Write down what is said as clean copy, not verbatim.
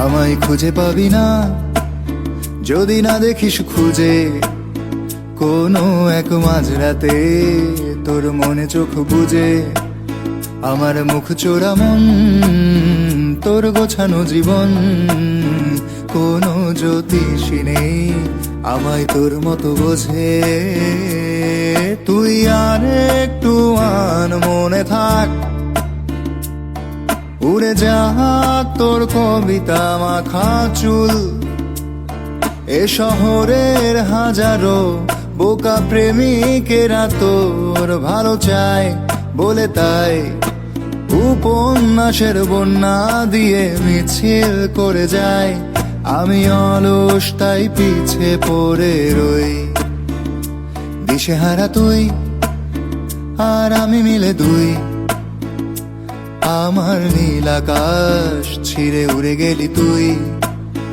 আমায় খুঁজে পাবি না যদি না দেখিস খুঁজে কোনো এক মাঝরাতে তোর মনে চোখ বুজে। আমার মুখ চোরা মন, তোর গোছানো জীবন, কোনো জ্যোতিষী নেই আমায় তোর মতো বোঝে। তুই আর একটু মনে থাক, উড়ে যাক তোর কবিতা মাখা চুল। এ শহরের হাজারো বোকা প্রেমিকেরা তোর ভালো চায় বলে তাই উপন্যাসের বন্যা দিয়ে মিছিল করে যায়। আমি অলস তাই পিছে পড়ে রই, দিশেহারা তুই আর আমি মিলে দুই। আমার নীল আকাশ ছিঁড়ে উড়ে গেলি তুই।